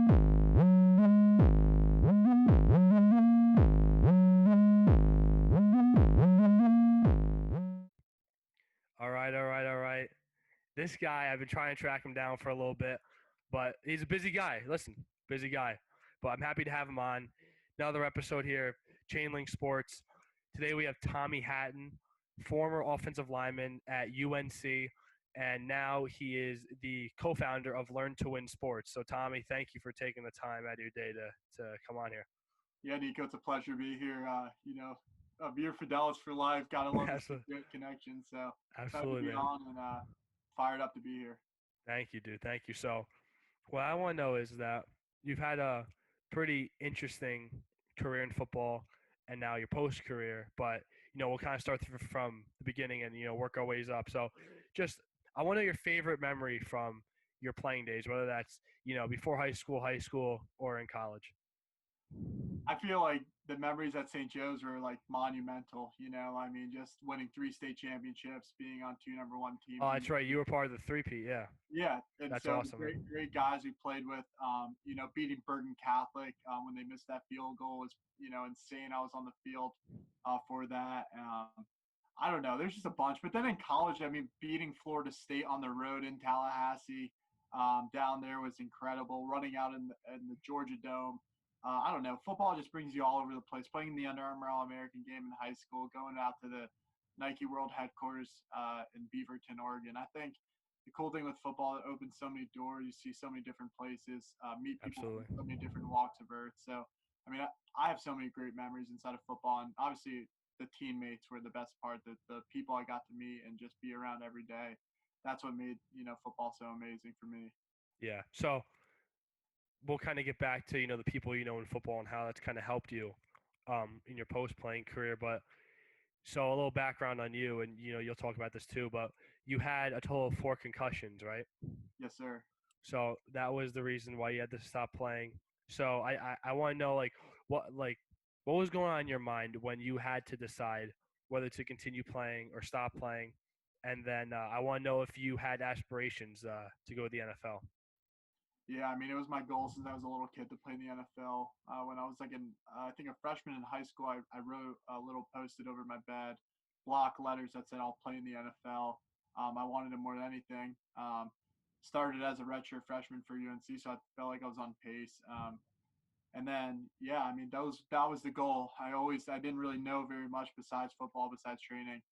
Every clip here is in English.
All right, all right, all right. This guy, I've been trying to track him down for a little bit, but he's a busy guy. Listen, busy guy. But I'm happy to have him on. Another episode here, Chainlink Sports. Today we have Tommy Hatton, former offensive lineman at UNC, and now he is the co-founder of Learn to Win Sports. So, Tommy, thank you for taking the time out of your day to come on here. Yeah, Nico, it's a pleasure to be here. A beer Fidelis for life. Gotta love this good connection. So excited to Absolutely, be man. on and fired up to be here. Thank you, dude. Thank you. So, what I want to know is that you've had a pretty interesting career in football and now your post career, but we'll kind of start from the beginning and work our ways up. So, just I want to know your favorite memory from your playing days, whether that's before high school, or in college. I feel like the memories at St. Joe's were like monumental. I mean, just winning 3 state championships, being on 2 number 1 teams. Oh, that's right. You were part of the three-peat, yeah. Yeah, and that's so awesome. Great guys we played with. Beating Bergen Catholic when they missed that field goal was insane. I was on the field for that. I don't know. There's just a bunch. But then in college, I mean, beating Florida State on the road in Tallahassee down there was incredible. Running out in the Georgia Dome. I don't know. Football just brings you all over the place. Playing in the Under Armour All-American game in high school, going out to the Nike World headquarters in Beaverton, Oregon. I think the cool thing with football, it opens so many doors. You see so many different places, meet people from so many different walks of earth. So, I mean, I have so many great memories inside of football. And obviously the teammates were the best part, the people I got to meet and just be around every day. That's what made, football so amazing for me. Yeah. So we'll kind of get back to, the people in football and how that's kind of helped you in your post-playing career. But so a little background on you, and, you'll talk about this too, but you had a total of 4 concussions, right? Yes, sir. So that was the reason why you had to stop playing. So I want to know, what was going on in your mind when you had to decide whether to continue playing or stop playing? And then I want to know if you had aspirations to go to the NFL. Yeah, I mean, it was my goal since I was a little kid to play in the NFL. When I was I think a freshman in high school, I wrote a little posted over my bed, block letters that said I'll play in the NFL. I wanted it more than anything. Started as a redshirt freshman for UNC, so I felt like I was on pace. And then, yeah, I mean, that was the goal. I didn't really know very much besides football, besides training.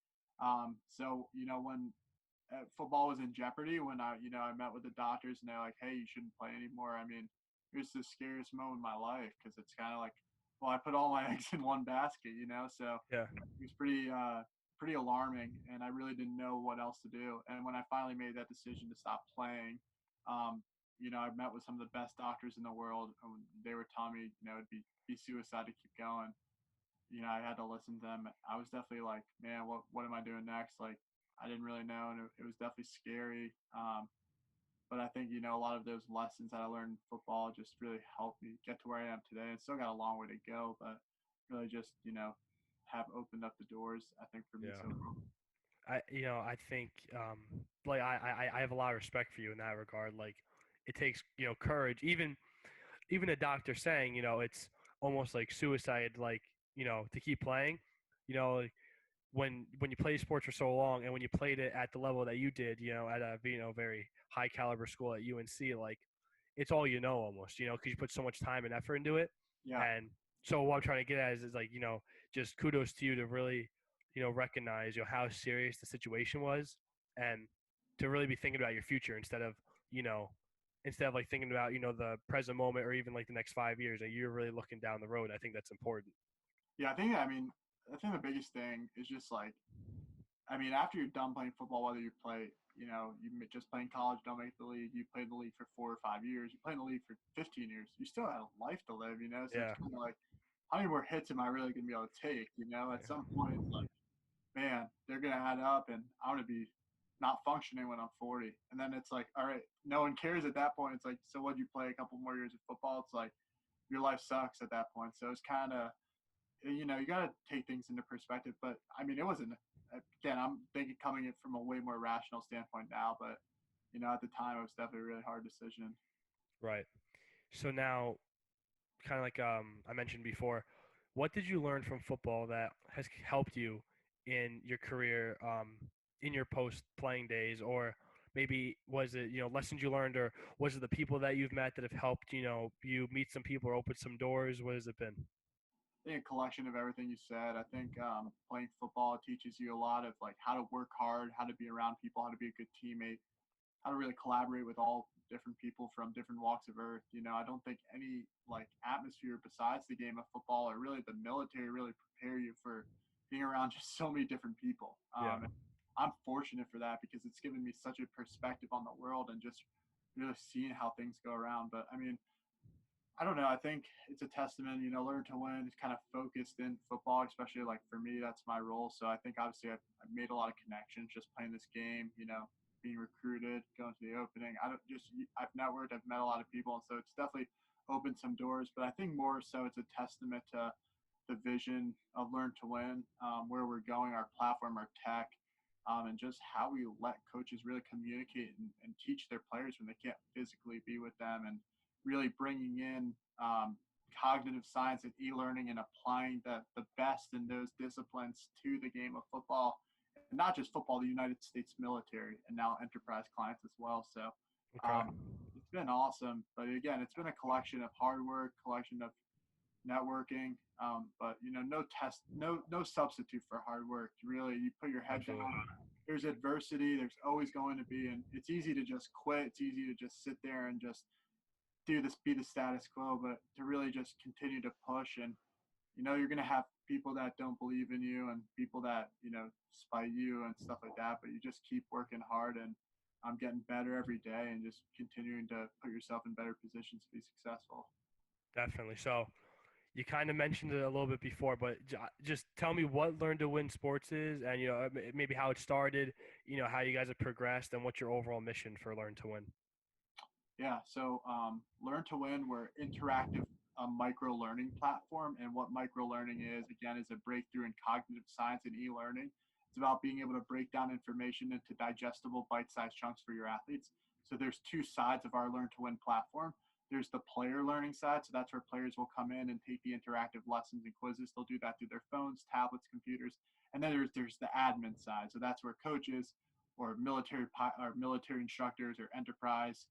So, when football was in jeopardy, when I met with the doctors and they're like, hey, you shouldn't play anymore. I mean, it was the scariest moment of my life because it's kind of like, well, I put all my eggs in one basket, so yeah, it was pretty alarming, and I really didn't know what else to do. And when I finally made that decision to stop playing, I met with some of the best doctors in the world, and they were telling me, it'd be suicide to keep going. I had to listen to them. I was definitely like, man, what am I doing next? Like, I didn't really know, and it was definitely scary. But I think, a lot of those lessons that I learned in football just really helped me get to where I am today. It's still got a long way to go, but really just, have opened up the doors, I think, for me. Yeah. So I think I have a lot of respect for you in that regard. Like, it takes, courage. Even a doctor saying, it's almost like suicide, like, to keep playing, like, when you play sports for so long and when you played it at the level that you did, at a very high caliber school at UNC, like, it's all almost, because you put so much time and effort into it. Yeah. And so what I'm trying to get at is like, just kudos to you to really, recognize, how serious the situation was and to really be thinking about your future instead of like thinking about, the present moment or even like the next 5 years. Like, you're really looking down the road. I think that's important. Yeah, I think the biggest thing is just like, after you're done playing football, whether you play, you just playing college, don't make the league, you play in the league for 4 or 5 years, you play in the league for 15 years, you still have a life to live, So Yeah. It's kind of like, how many more hits am I really going to be able to take, At some point, it's like, man, they're going to add up and I'm going to be not functioning when I'm 40. And then it's like, all right, no one cares at that point. It's like, so what'd you play a couple more years of football? It's like, your life sucks at that point. So it's kind of, you got to take things into perspective. But, it wasn't – again, I'm thinking coming in from a way more rational standpoint now. But, at the time, it was definitely a really hard decision. Right. So now, kind of like I mentioned before, what did you learn from football that has helped you in your career, in your post playing days, or maybe was it lessons you learned, or was it the people that you've met that have helped you meet some people or open some doors? What has it been? I think a collection of everything you said. I think playing football teaches you a lot of like how to work hard, how to be around people, how to be a good teammate, how to really collaborate with all different people from different walks of earth. I don't think any like atmosphere besides the game of football or really the military really prepare you for being around just so many different people. Yeah, And I'm fortunate for that because it's given me such a perspective on the world and just really seeing how things go around. But I mean, I don't know. I think it's a testament, learn to win. It's kind of focused in football, especially like for me, that's my role. So I think obviously I've made a lot of connections just playing this game, being recruited, going to the opening. I've networked, I've met a lot of people. And so it's definitely opened some doors. But I think more so it's a testament to the vision of Learn to Win, where we're going, our platform, our tech, and just how we let coaches really communicate and teach their players when they can't physically be with them, and really bringing in cognitive science and e-learning and applying the best in those disciplines to the game of football, and not just football, the United States military and now enterprise clients as well. So okay, it's been awesome. But again, it's been a collection of hard work, collection of networking. But no substitute for hard work. Really, you put your head down. absolutely. There's adversity. There's always going to be, and it's easy to just quit. It's easy to just sit there and just do this, be the status quo. But to really just continue to push, and you're going to have people that don't believe in you and people that spite you and stuff like that. But you just keep working hard, and I'm getting better every day, and just continuing to put yourself in better positions to be successful. Definitely. So you kind of mentioned it a little bit before, but just tell me what Learn to Win Sports is, and maybe how it started, how you guys have progressed, and what's your overall mission for Learn to Win. Yeah, so Learn to Win, we're interactive micro learning platform. And what micro learning is, again, is a breakthrough in cognitive science and e learning. It's about being able to break down information into digestible bite sized chunks for your athletes. So there's two sides of our Learn to Win platform. There's the player learning side. So that's where players will come in and take the interactive lessons and quizzes. They'll do that through their phones, tablets, computers. And then there's the admin side. So that's where coaches or military instructors or enterprise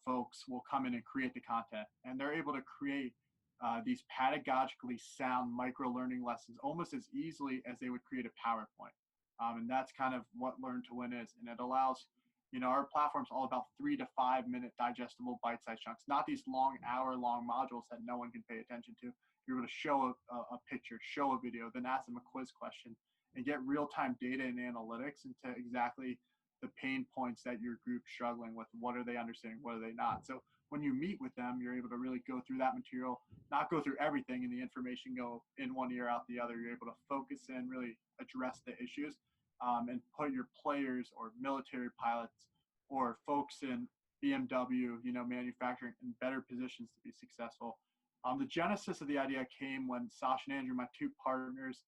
folks will come in and create the content, and they're able to create these pedagogically sound micro learning lessons almost as easily as they would create a PowerPoint. And that's kind of what Learn to Win is, and it allows. Our platform's all about 3 to 5 minute digestible bite-sized chunks, not these long hour-long modules that no one can pay attention to. You're able to show a picture, show a video, then ask them a quiz question, and get real-time data and analytics into exactly the pain points that your group's struggling with. What are they understanding? What are they not? So when you meet with them, you're able to really go through that material, not go through everything and the information go in one ear out the other. You're able to focus in, really address the issues, and put your players or military pilots or folks in BMW, manufacturing, in better positions to be successful. The genesis of the idea came when Sasha and Andrew, my two partners,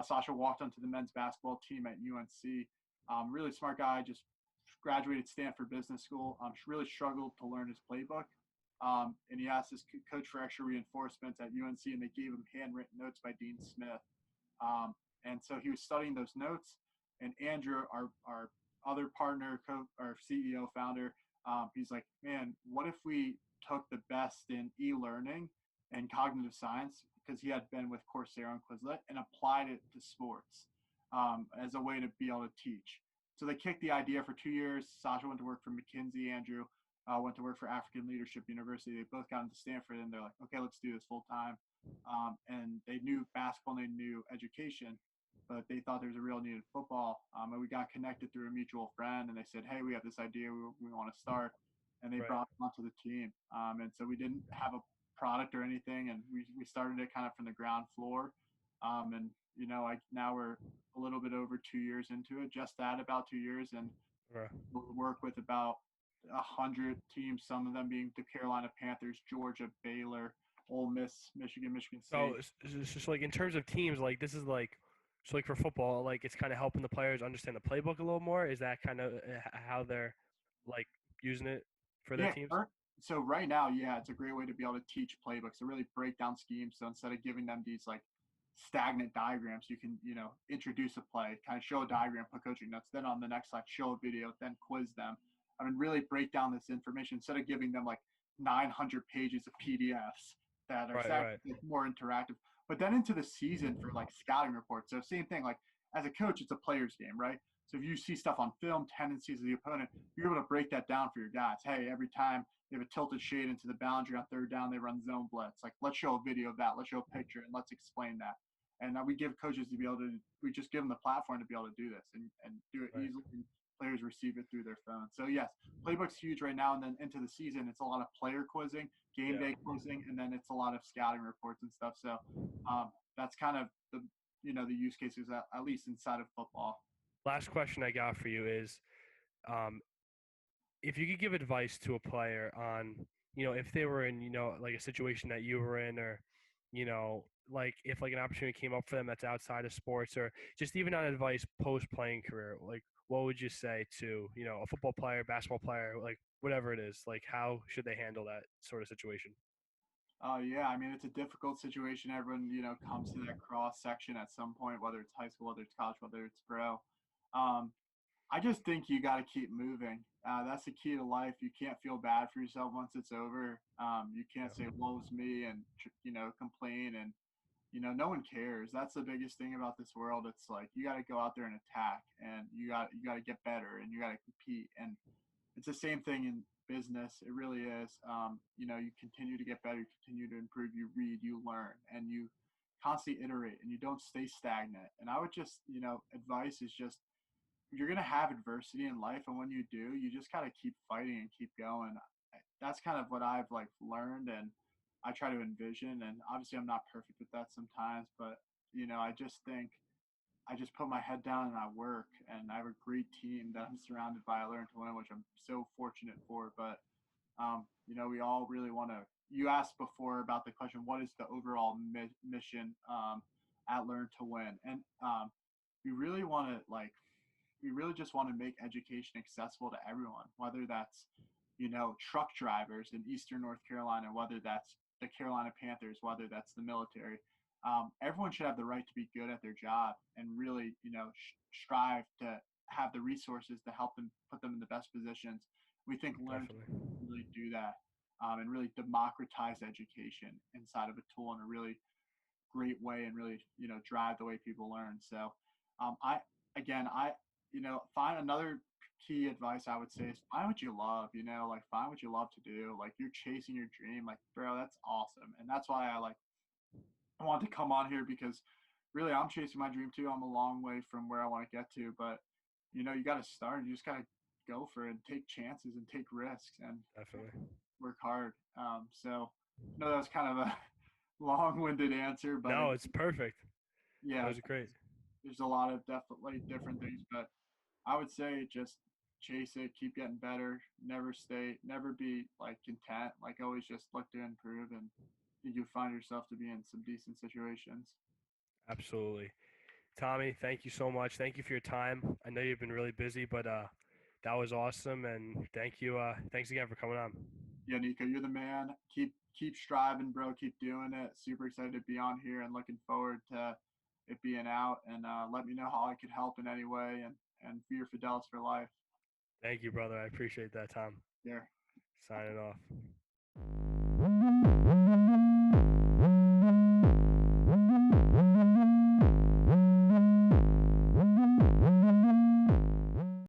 Sasha walked onto the men's basketball team at UNC. Really smart guy, just graduated Stanford Business School. Really struggled to learn his playbook. And he asked his coach for extra reinforcements at UNC, and they gave him handwritten notes by Dean Smith. And so he was studying those notes. And Andrew, our other partner, our CEO, founder, he's like, man, what if we took the best in e-learning and cognitive science, because he had been with Coursera and Quizlet, and applied it to sports as a way to be able to teach. So they kicked the idea for 2 years. Sasha went to work for McKinsey. Andrew went to work for African Leadership University. They both got into Stanford, and they're like, okay, let's do this full time. And they knew basketball and they knew education, but they thought there was a real need in football. And we got connected through a mutual friend, and they said, hey, we have this idea we want to start. And they Right. brought them onto the team. And so we didn't have a product or anything, and we started it kind of from the ground floor. And now we're a little bit over 2 years into it, just that about 2 years, and Right. we'll work with about 100 teams, some of them being the Carolina Panthers, Georgia, Baylor, Ole Miss, Michigan So State. it's just like in terms of teams, like this is like so like for football, like it's kind of helping the players understand the playbook a little more. Is that kind of how they're like using it for their Yeah, teams? So right now, yeah, it's a great way to be able to teach playbooks to really break down schemes. So instead of giving them these like stagnant diagrams, you can introduce a play, kind of show a diagram, put coaching notes. Then on the next slide, show a video, then quiz them. I mean, really break down this information instead of giving them like 900 pages of PDFs that are Right, right. more interactive. But then into the season for like scouting reports. So same thing, like as a coach, it's a player's game, right? So if you see stuff on film, tendencies of the opponent, you're able to break that down for your guys. Hey, every time they have a tilted shade into the boundary on third down, they run zone blitz. Like, let's show a video of that. Let's show a picture and let's explain that. And we give coaches to be able to, we just give them the platform to be able to do this and do it Right. easily. And players receive it through their phone. So yes, playbook's huge right now. And then into the season, it's a lot of player quizzing, game day quizzing, and then it's a lot of scouting reports and stuff. So that's kind of the use cases at least inside of football. Last question I got for you is, um, if you could give advice to a player on, if they were in, like a situation that you were in, or, like if like an opportunity came up for them that's outside of sports, or just even on advice post playing career, like what would you say to, a football player, basketball player, like whatever it is, like how should they handle that sort of situation? Yeah, I mean it's a difficult situation. Everyone, comes to that cross section at some point, whether it's high school, whether it's college, whether it's pro. Um, I just think you got to keep moving. That's the key to life. You can't feel bad for yourself once it's over. You can't say "woe's me" and complain, and no one cares. That's the biggest thing about this world. It's like you got to go out there and attack, and you got to get better, and you got to compete. And it's the same thing in business. It really is. You continue to get better, you continue to improve, you read, you learn, and you constantly iterate, and you don't stay stagnant. And I would just, advice is just you're gonna have adversity in life, and when you do, you just gotta keep fighting and keep going. That's kind of what I've like learned, and I try to envision. And obviously, I'm not perfect with that sometimes, but I just think I just put my head down and I work, and I have a great team that I'm surrounded by. I learn to win, which I'm so fortunate for. But we all really want to. You asked before about the question, what is the overall mission at Learn to Win? And we really want to we really just want to make education accessible to everyone, whether that's truck drivers in Eastern North Carolina, whether that's the Carolina Panthers, whether that's the military. Everyone should have the right to be good at their job and really, strive to have the resources to help them put them in the best positions. We think Learn to Definitely. really do that and really democratize education inside of a tool in a really great way and really, drive the way people learn. So I, again, find another key advice I would say is find what you love, like find what you love to do. Like you're chasing your dream, like, bro, that's awesome. And that's why I wanted to come on here because really I'm chasing my dream too. I'm a long way from where I want to get to, but you got to start. You just got to go for it and take chances and take risks and Definitely. work hard. So I know that was kind of a long-winded answer, but No, it's perfect. That yeah, was great. there's a lot of definitely different things, but I would say just chase it, keep getting better, never be like content, like always just look to improve, and you find yourself to be in some decent situations. Absolutely. Tommy, thank you so much. Thank you for your time. I know you've been really busy, but that was awesome, and thank you. Thanks again for coming on. Yeah, Nico, you're the man. Keep striving, bro. Keep doing it. Super excited to be on here and looking forward to it being out. And let me know how I could help in any way. And be your Fidelis for life. Thank you, brother. I appreciate that, Tom. Yeah. Signing off.